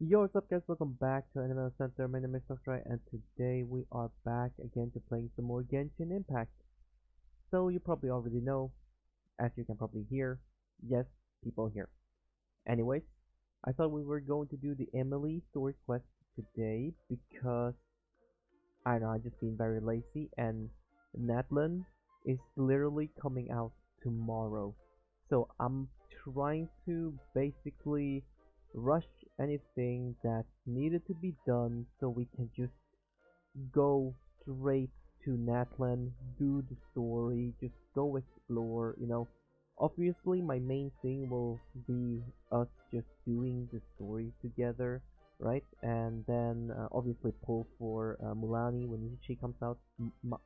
Yo, what's up guys, welcome back to AnimeHealthcenter. My name is Dr. and today we are back again to playing some more Genshin Impact. So you probably already know, as you can probably hear, yes, people here. Anyways, I thought we were going to do the EMILIE story quest today because, I don't know, I've just been very lazy and NATLAN is literally coming out tomorrow. So I'm trying to basically rush anything that needed to be done so we can just go straight to NATLAN, do the story, just go explore, you know. Obviously, my main thing will be us just doing the story together, right? And then obviously pull for Mulani when she comes out.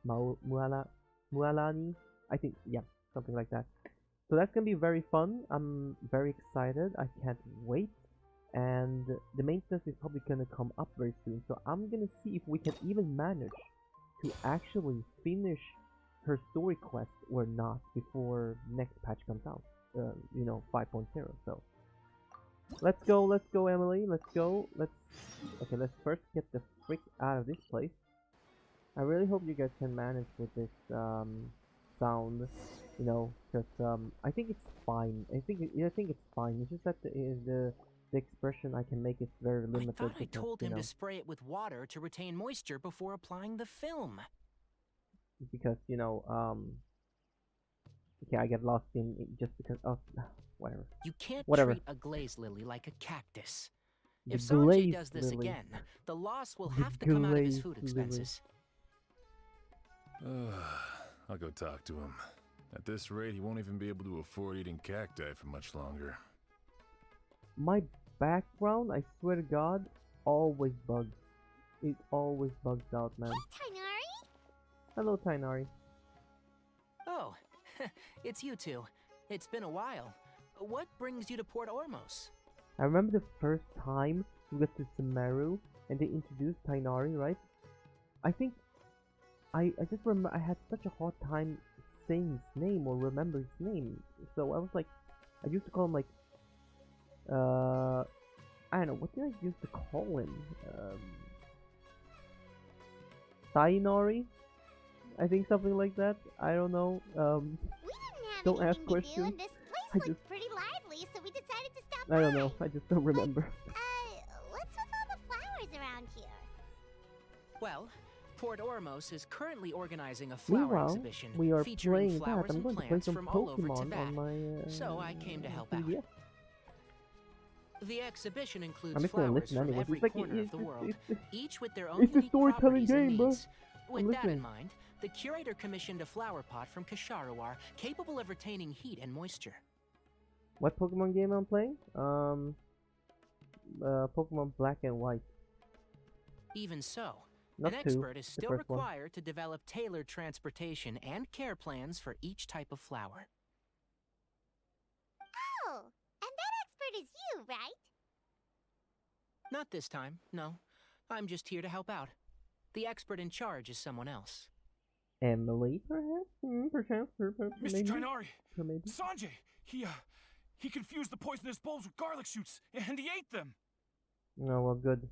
Mualani, I think, yeah, something like that. So that's gonna be very fun. I'm very excited. I can't wait. And the maintenance is probably gonna come up very soon. So I'm gonna see if we can even manage to actually finish her story quest or not before next patch comes out. You know, 5.0. So let's go, Emily. Let's go. Okay. Let's first get the frick out of this place. I really hope you guys can manage with this sound, you know, because I think it's fine. I think it's fine. It's just that the expression I can make is very I limited thought I because told you him to know spray it with water to retain moisture before applying the film. because you know okay, I get lost in just because of whatever You can't whatever treat a glaze lily like a cactus. the If Sanjay glazed does this lily again, the loss will the have to come out of his glazed food lily. expenses. I'll go talk to him. At this rate, he won't even be able to afford eating cacti for much longer. My background, I swear to God, always bugs. It always bugs out, man. Hey, Tainari! Hello, Tainari. Oh, it's you two. It's been a while. What brings you to Port Ormos? I remember the first time we got to Sumeru and they introduced Tainari, right? I think I just remember I had such a hard time saying his name or remember his name. So I was like, I used to call him like, I don't know, what did I used to call him? Tainari? I think something like that. I don't know. We didn't have Don't ask anything to do, questions. and this I place just, looked pretty lively, so we decided to stop I don't know. by. I just don't remember. What's with all the flowers around here? Well, Port Ormos is currently organizing a flower Meanwhile, exhibition we are featuring playing that. flowers I'm and going to play plants some from all over Pokemon Tibet. on my. So I came to help out. 3DS. The exhibition includes I'm just gonna flowers listen from anyways. every It's like corner of the world, it's each with their own it's a unique storytelling properties and game, bro. needs. With that listening. in mind, the curator commissioned a flower pot from Kasharawar capable of retaining heat and moisture. What Pokemon game I'm playing? Pokemon Black and White. Even so, Not an two. expert is The still first one. required to develop tailored transportation and care plans for each type of flower. Oh, and that expert is you, right? Not this time, no. I'm just here to help out. The expert in charge is someone else. Emily, perhaps? Perhaps. Mr. Maybe. Tainari! Maybe. Sanjay! He confused the poisonous bulbs with garlic shoots, and he ate them! Oh, well, good.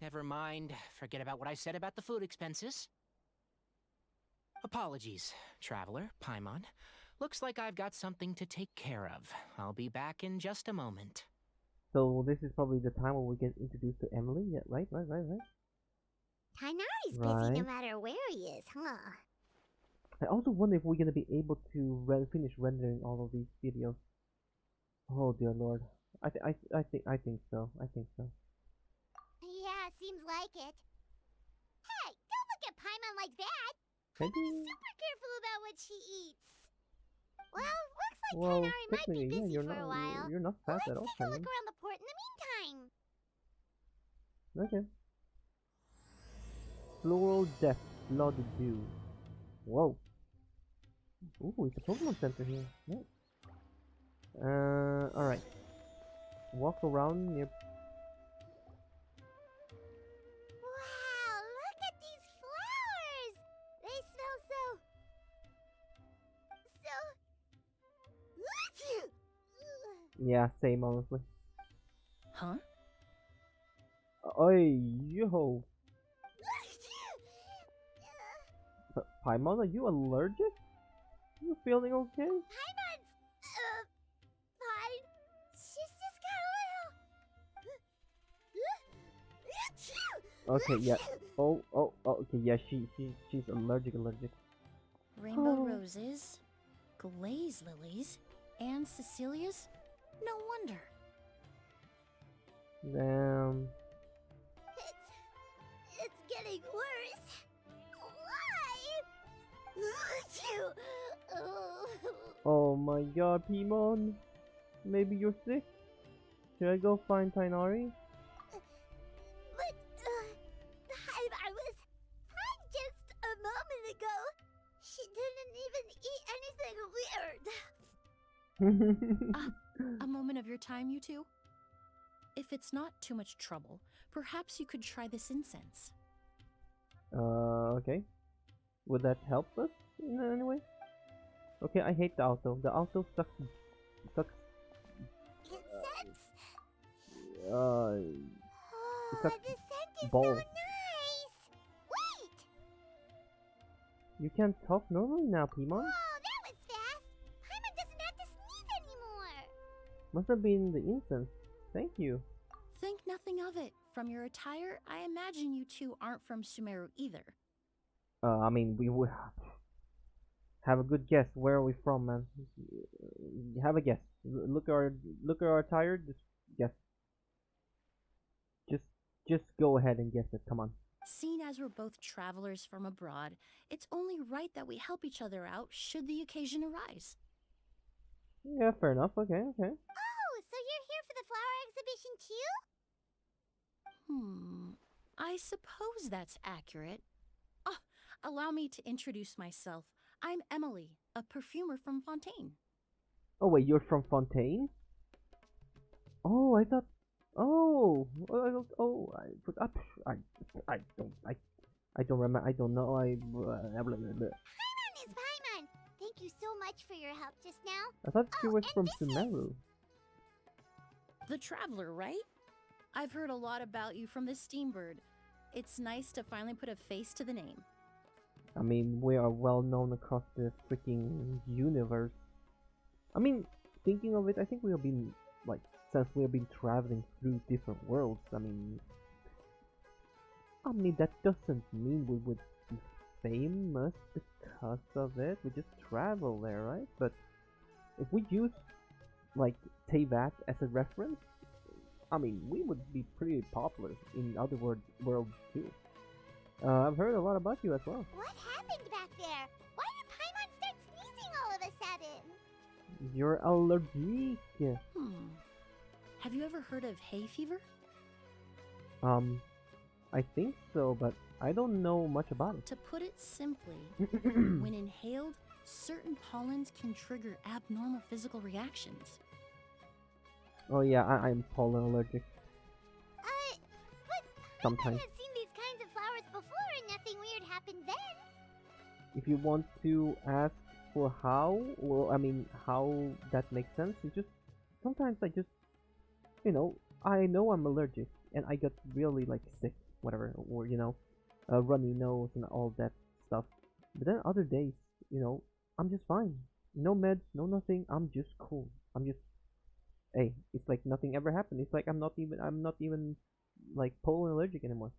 Never mind. Forget about what I said about the food expenses. Apologies, traveler, Paimon. Looks like I've got something to take care of. I'll be back in just a moment. So this is probably the time when we get introduced to Emily. Yeah, right. Tainari's busy Right. no matter where he is, huh? I also wonder if we're gonna be able to finish rendering all of these videos. Oh dear lord. I think so. I think so. Yeah, seems like it. Hey, don't look at Paimon like that! Maybe. Be super careful about what she eats. Well, looks like Well, Tainari might be technically, yeah, busy you're for not a while. you're not fat at Let's all, take a look Simon. around the port in the meantime. Okay. Floral Death, Blood Dew. Whoa. Ooh, it's a Pokemon Center here. Nice. Alright. Walk around near. Wow, look at these flowers! They smell so... Yeah, same honestly. Huh? Oi, yo. Paimon, are you allergic? You feeling okay? Paimon's, fine. She's just got a little... Okay, yeah. Oh, okay, yeah, she's allergic. Rainbow roses, glaze lilies, and Cecilia's? No wonder. Damn. It's getting worse. Why? Oh my god, Paimon. Maybe you're sick? Should I go find Tainari? But, I was fine just a moment ago. She didn't even eat anything weird. A moment of your time, you two? If it's not too much trouble, perhaps you could try this incense. Okay. Would that help us in any way? Okay, I hate the auto. The auto sucks. Incense? It Oh, sucks the scent is balls. so nice. Wait! You can't talk normally now, Paimon. Whoa, that was fast. Paimon doesn't have to sneeze anymore. Must have been the incense. Thank you. Think nothing of it. From your attire, I imagine you two aren't from Sumeru either. I mean, we would have a good guess. Where are we from, man? Have a guess. Look at our attire. Just guess. Just go ahead and guess it. Come on. Seeing as we're both travelers from abroad, it's only right that we help each other out should the occasion arise. Yeah, fair enough. Okay. Oh, so you're here for the flower exhibition too? I suppose that's accurate. Ah, allow me to introduce myself. I'm Emilie, a perfumer from Fontaine. Oh wait, you're from Fontaine? Oh, I thought. Oh, I forgot. I don't remember. I don't know. Paimon is Paimon. Thank you so much for your help just now. I thought she was and from this is- Sumeru. The Traveler, right? I've heard a lot about you from the Steambird. It's nice to finally put a face to the name. I mean, we are well known across the freaking universe. I mean, thinking of it, I think we have been, like, since we have been traveling through different worlds, I mean, that doesn't mean we would be famous because of it. We just travel there, right? But if we use, like, Teyvat as a reference, I mean, we would be pretty popular in other worlds too. I've heard a lot about you as well. What happened back there? Why did Paimon start sneezing all of a sudden? You're allergic. Have you ever heard of hay fever? I think so, but I don't know much about it. To put it simply, when inhaled, certain pollens can trigger abnormal physical reactions. Oh yeah, I'm pollen allergic. But Sometimes. Paimon has seen these kinds of flowers before and nothing weird happened then. If you want to ask for how, well, I mean, how that makes sense, it's just, sometimes I just, I know I'm allergic, and I got really, like, sick, whatever, or, a runny nose and all that stuff. But then other days, I'm just fine. No meds, no nothing, I'm just cool. Hey, it's like nothing ever happened. It's like I'm not even like pollen allergic anymore.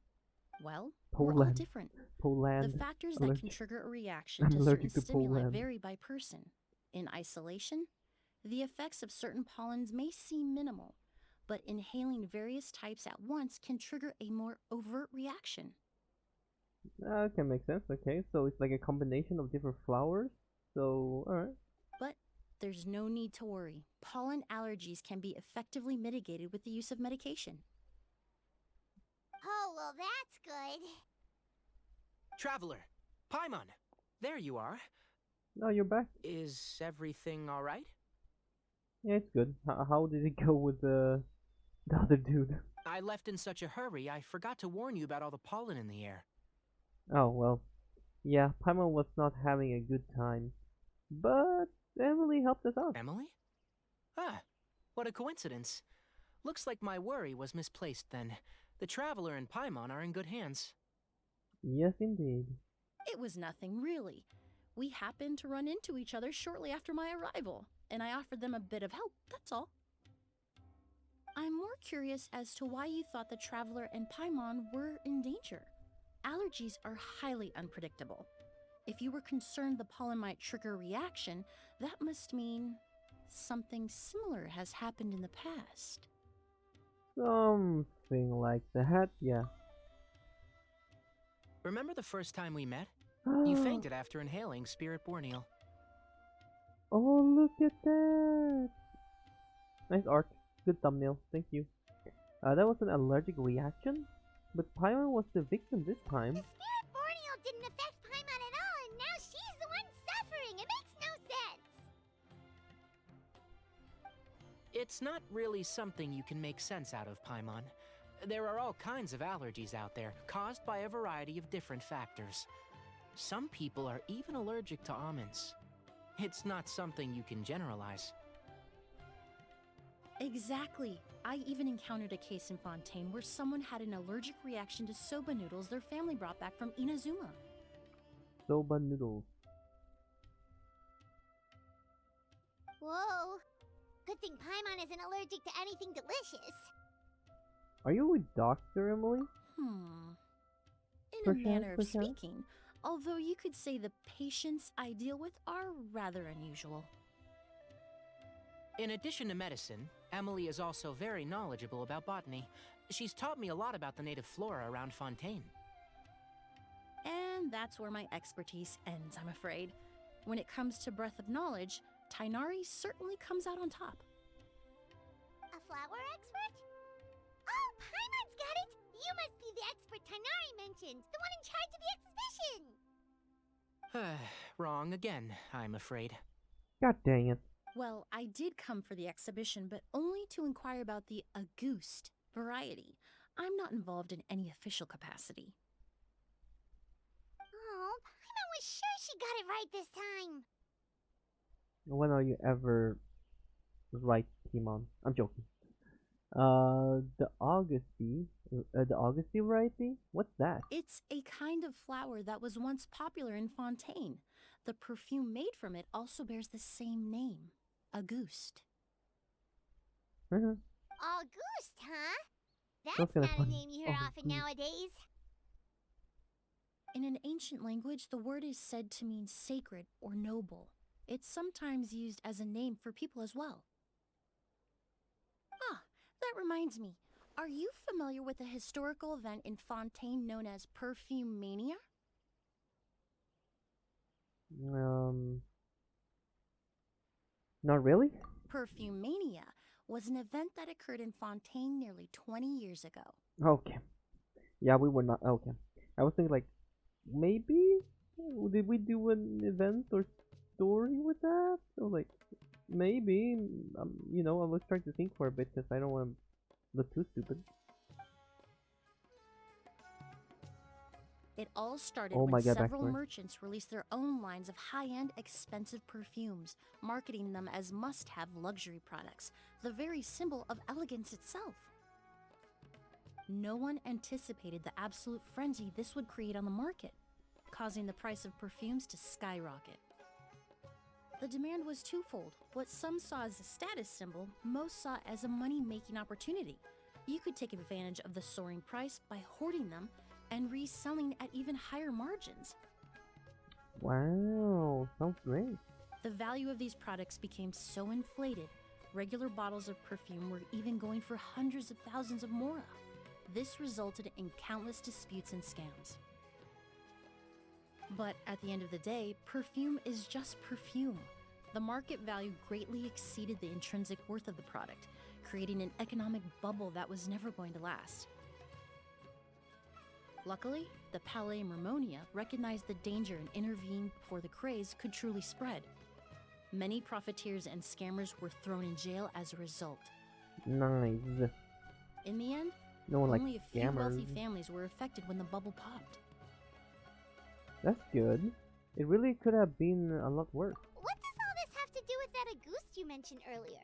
Well, we're all different. Pollen. The factors that allergic. can trigger a reaction I'm to allergic certain to stimuli pollen. vary by person. In isolation, the effects of certain pollens may seem minimal, but inhaling various types at once can trigger a more overt reaction. Okay, makes sense. Okay, so it's like a combination of different flowers. So, alright. But there's no need to worry. Pollen allergies can be effectively mitigated with the use of medication. Oh, well, that's good. Traveler, Paimon, there you are. No, you're back. Is everything all right? Yeah, it's good. How did it go with the other dude? I left in such a hurry, I forgot to warn you about all the pollen in the air. Oh, well. Yeah, Paimon was not having a good time. But Emily helped us out. Emily? Ah, what a coincidence. Looks like my worry was misplaced then. The Traveler and Paimon are in good hands. Yes, indeed. It was nothing, really. We happened to run into each other shortly after my arrival, and I offered them a bit of help, that's all. I'm more curious as to why you thought the Traveler and Paimon were in danger. Allergies are highly unpredictable. If you were concerned the pollen might trigger a reaction, that must mean something similar has happened in the past. Something like that, yeah. Remember the first time we met? You fainted after inhaling Spirit Borneal. Oh, look at that! Nice art. Good thumbnail. Thank you. That was an allergic reaction? But Paimon was the victim this time. The Spirit Borneal didn't affect Paimon at all, and now she's the one suffering. It makes no sense. It's not really something you can make sense out of, Paimon. There are all kinds of allergies out there, caused by a variety of different factors. Some people are even allergic to almonds. It's not something you can generalize. Exactly. I even encountered a case in Fontaine where someone had an allergic reaction to soba noodles their family brought back from Inazuma. Soba noodles. Whoa. Good thing Paimon isn't allergic to anything delicious. Are you a doctor, Emily? In a Perchance, manner of perchance? speaking, although you could say the patients I deal with are rather unusual. In addition to medicine, Emilie is also very knowledgeable about botany. She's taught me a lot about the native flora around Fontaine. And that's where my expertise ends, I'm afraid. When it comes to breadth of knowledge, Tainari certainly comes out on top. A flower expert? Oh, Paimon's got it! You must be the expert Tainari mentioned, the one in charge of the exhibition! Wrong again, I'm afraid. God dang it. Well, I did come for the exhibition, but only to inquire about the Auguste variety. I'm not involved in any official capacity. Oh, Paimon was sure she got it right this time. When are you ever right, Timon? I'm joking. The Auguste variety? What's that? It's a kind of flower that was once popular in Fontaine. The perfume made from it also bears the same name, Auguste. Auguste, huh? That's That's kinda not a funny. name you hear often Auguste. nowadays. In an ancient language, the word is said to mean sacred or noble. It's sometimes used as a name for people as well. Ah, that reminds me. Are you familiar with a historical event in Fontaine known as Perfume Mania? Not really? Perfume Mania was an event that occurred in Fontaine nearly 20 years ago. Okay. Yeah, we were not. Okay. I was thinking, like, maybe? Did we do an event or story with that? So, like, maybe. You know, I was trying to think for a bit because I don't want to look too stupid. It all started Oh my when God, several backstory. merchants released their own lines of high-end, expensive perfumes, marketing them as must-have luxury products, the very symbol of elegance itself. No one anticipated the absolute frenzy this would create on the market, causing the price of perfumes to skyrocket. The demand was twofold. What some saw as a status symbol, most saw as a money-making opportunity. You could take advantage of the soaring price by hoarding them and reselling at even higher margins. Wow, sounds great. The value of these products became so inflated, regular bottles of perfume were even going for hundreds of thousands of mora. This resulted in countless disputes and scams. But at the end of the day, perfume is just perfume. The market value greatly exceeded the intrinsic worth of the product, creating an economic bubble that was never going to last. Luckily, the Palais Mermonia recognized the danger and intervened before the craze could truly spread. Many profiteers and scammers were thrown in jail as a result. Nice. In the end, No one only likes a few wealthy scammers. families were affected when the bubble popped. That's good. It really could have been a lot worse. What does all this have to do with that Auguste you mentioned earlier?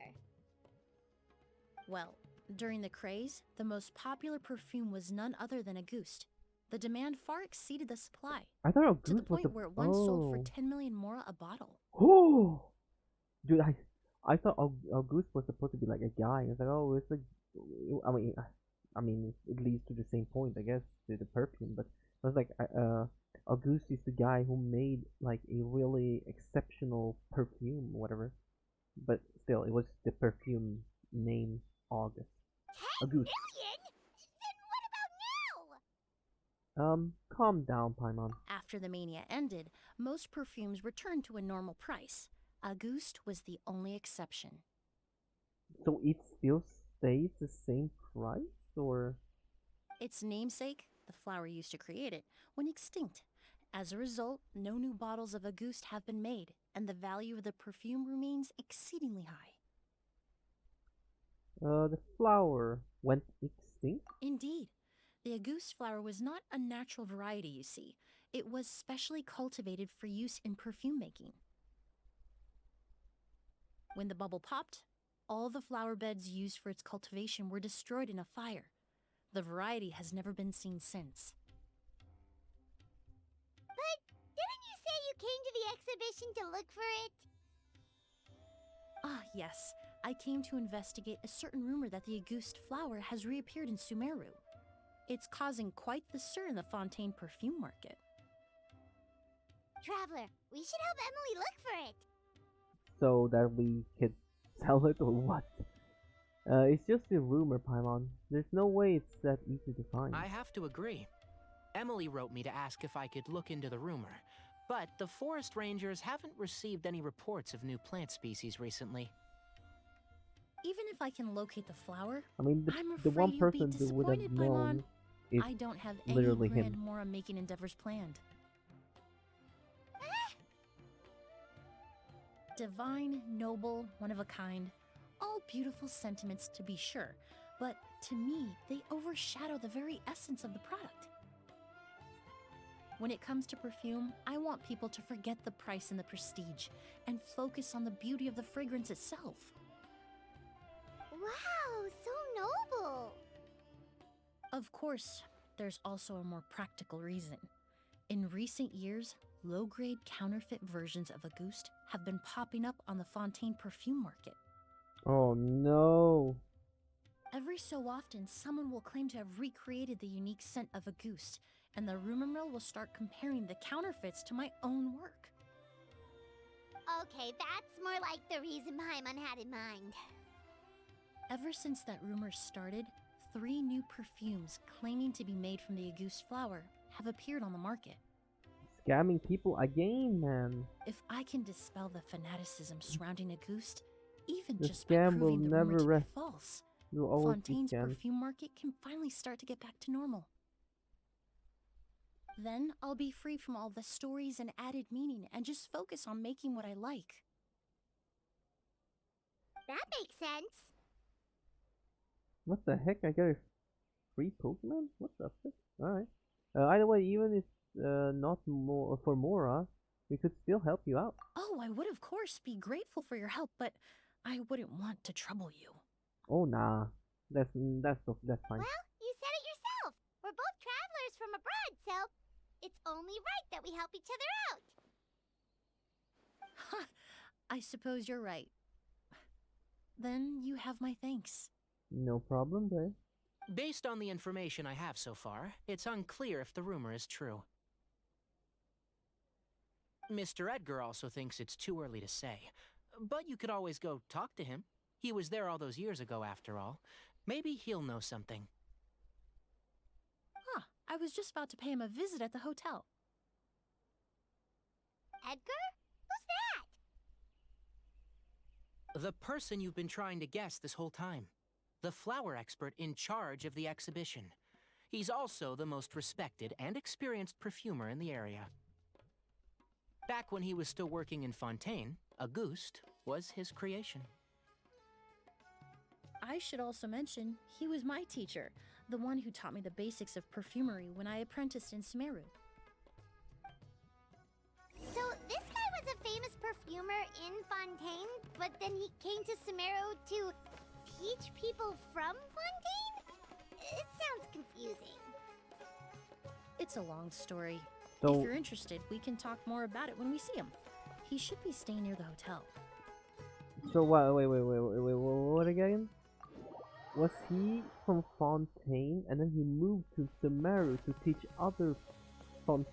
Well, During the craze, the most popular perfume was none other than Auguste. The demand far exceeded the supply, I thought to the Auguste was point where it once sold for 10 million mora a bottle. Oh, dude, I thought Auguste was supposed to be like a guy. It's like, oh, it's like, I mean, it leads to the same point, I guess, to the perfume. But I was like, Auguste is the guy who made like a really exceptional perfume, whatever. But still, it was the perfume name August. 10 Auguste. million? Then what about now? Calm down, Paimon. After the mania ended, most perfumes returned to a normal price. Auguste was the only exception. So it still stays the same price, or? Its namesake, the flower used to create it, went extinct. As a result, no new bottles of Auguste have been made, and the value of the perfume remains exceedingly high. The flower went extinct? Indeed. The Auguste flower was not a natural variety, you see. It was specially cultivated for use in perfume making. When the bubble popped, all the flower beds used for its cultivation were destroyed in a fire. The variety has never been seen since. But didn't you say you came to the exhibition to look for it? Ah, yes. I came to investigate a certain rumor that the Auguste flower has reappeared in Sumeru. It's causing quite the stir in the Fontaine perfume market. Traveler, we should help Emily look for it. So that we could sell it, or what? It's just a rumor, Paimon. There's no way it's that easy to find. I have to agree. Emily wrote me to ask if I could look into the rumor, but the forest rangers haven't received any reports of new plant species recently. Even if I can locate the flower, I mean, I'm the one afraid you'll be person who would have disappointed, Paimon. known is I don't have any literally grand him. Mora making endeavors planned. Divine, noble, one of a kind, all beautiful sentiments to be sure, but to me, they overshadow the very essence of the product. When it comes to perfume, I want people to forget the price and the prestige and focus on the beauty of the fragrance itself. Wow, so noble. Of course, there's also a more practical reason. In recent years, low-grade counterfeit versions of Auguste have been popping up on the Fontaine perfume market. Oh no. Every so often, someone will claim to have recreated the unique scent of Auguste, and the rumor mill will start comparing the counterfeits to my own work. Okay, that's more like the reason Paimon had in mind. Ever since that rumor started, 3 new perfumes claiming to be made from the Auguste flower have appeared on the market. Scamming people again, man. If I can dispel the fanaticism surrounding Auguste, even The just by scam will proving the rumor never to be rest. false, You'll always be Fontaine's scammed. perfume market can finally start to get back to normal. Then I'll be free from all the stories and added meaning and just focus on making what I like. That makes sense. What the heck? I got a free Pokemon? What the fuck? Alright. Either way, even if not more for Mora, we could still help you out. Oh, I would of course be grateful for your help, but I wouldn't want to trouble you. Oh nah. That's fine. Well, you said it yourself. We're both travelers from abroad, so it's only right that we help each other out. Ha! I suppose you're right. Then you have my thanks. No problem, babe. Based on the information I have so far, it's unclear if the rumor is true. Mr. Edgar also thinks it's too early to say, but you could always go talk to him. He was there all those years ago, after all. Maybe he'll know something. Huh, I was just about to pay him a visit at the hotel. Edgar? Who's that? The person you've been trying to guess this whole time. The flower expert in charge of the exhibition. He's also the most respected and experienced perfumer in the area. Back when he was still working in Fontaine, Auguste was his creation. I should also mention, he was my teacher, the one who taught me the basics of perfumery when I apprenticed in Sumeru. So this guy was a famous perfumer in Fontaine, but then he came to Sumeru to teach people from Fontaine? It sounds confusing. It's a long story. So- If you're interested, we can talk more about it when we see him. He should be staying near the hotel. So what? Wait, what again? Was he from Fontaine and then he moved to Sumeru to teach other Fontaine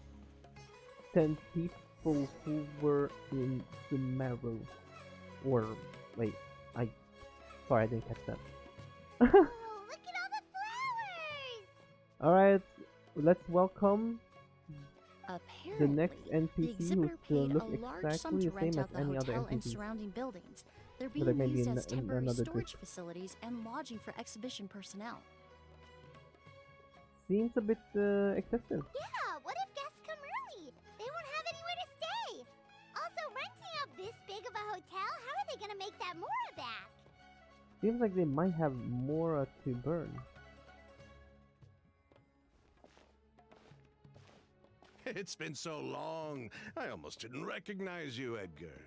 people who were in Sumeru? Or wait, sorry, I didn't catch that. Oh, look at all the flowers! Alright, let's welcome Apparently, the next the NPC who exhibitor still paid looks a large sum exactly to the rent same as out the any other hotel and NPC. surrounding buildings. They're But being maybe used in as in temporary another storage group. facilities and lodging for exhibition personnel. Seems a bit excessive. Yeah, what if guests come early? They won't have anywhere to stay. Also, renting out this big of a hotel, how are they gonna make that Mora back? Seems like they might have more to burn. It's been so long, I almost didn't recognize you, Edgar.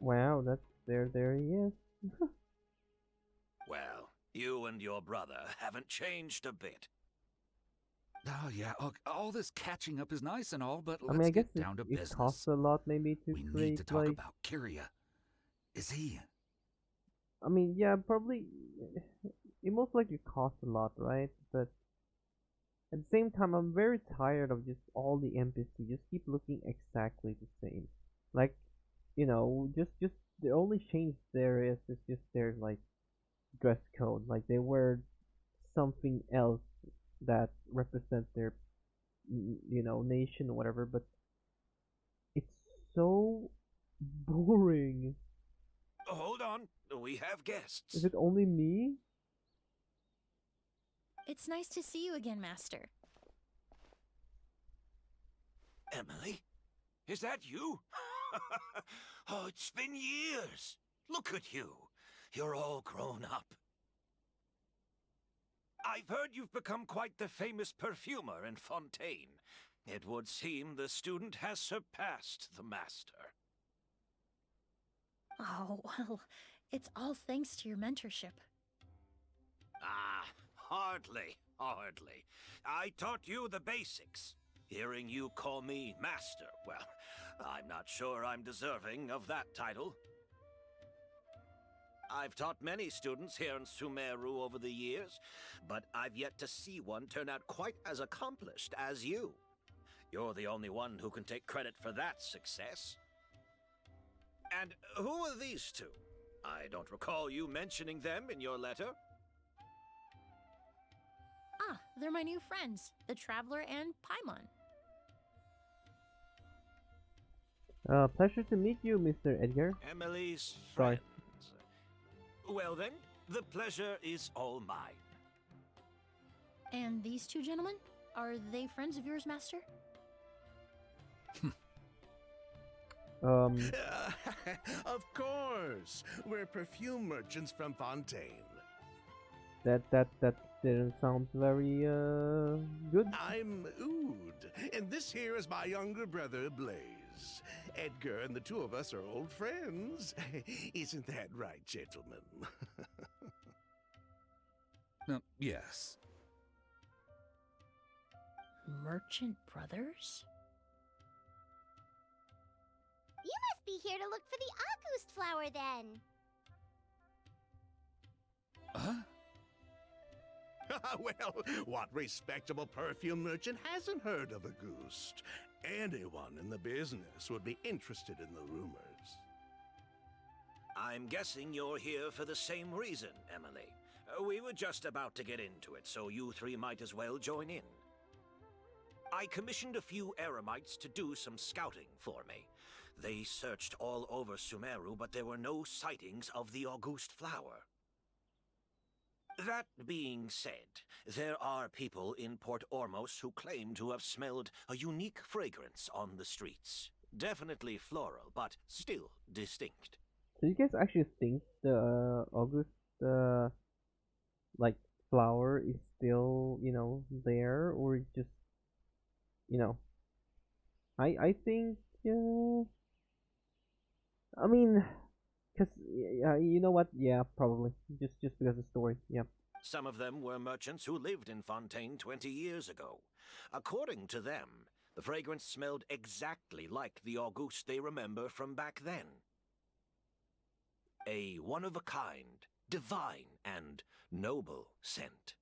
Wow, there he is. Well, you and your brother haven't changed a bit. Oh, yeah. All this catching up is nice and all, but I mean, let's I guess get down to it business. costs a lot maybe to We create need to talk like. about Kyria. Is he? I mean, yeah, probably. It most likely costs a lot, right? But at the same time, I'm very tired of just all the NPCs just keep looking exactly the same. Like, just the only change there is just their like dress code. Like they wear something else that represents their nation or whatever. But it's so boring. Hold on, we have guests. Is it only me? It's nice to see you again, Master. Emily? Is that you? Oh, it's been years. Look at you. You're all grown up. I've heard you've become quite the famous perfumer in Fontaine. It would seem the student has surpassed the master. Oh, well, it's all thanks to your mentorship. Ah, hardly. I taught you the basics. Hearing you call me master, well, I'm not sure I'm deserving of that title. I've taught many students here in Sumeru over the years, but I've yet to see one turn out quite as accomplished as you. You're the only one who can take credit for that success. And who are these two? I don't recall you mentioning them in your letter. Ah, they're my new friends, the Traveler and Paimon. Pleasure to meet you, Mr. Edgar. Emily's Sorry. friends. Well then, the pleasure is all mine. And these two gentlemen? Are they friends of yours, Master? Of course, we're perfume merchants from Fontaine. That didn't sound very good. I'm Ood, and this here is my younger brother, Blaze. Edgar and the two of us are old friends. Isn't that right, gentlemen? Yes. Merchant brothers? You must be here to look for the August flower then. Huh? Well, what respectable perfume merchant hasn't heard of a Ghost? Anyone in the business would be interested in the rumors. I'm guessing you're here for the same reason, Emily. We were just about to get into it, so you three might as well join in. I commissioned a few Eremites to do some scouting for me. They searched all over Sumeru, but there were no sightings of the August flower. That being said, there are people in Port Ormos who claim to have smelled a unique fragrance on the streets. Definitely floral, but still distinct. So you guys actually think the August like flower is still there, or it's just I think I mean Cause you know what? Yeah, probably. Just because of the story. Yeah. Some of them were merchants who lived in Fontaine 20 years ago. According to them, the fragrance smelled exactly like the Auguste they remember from back then. A one-of-a-kind, divine, and noble scent.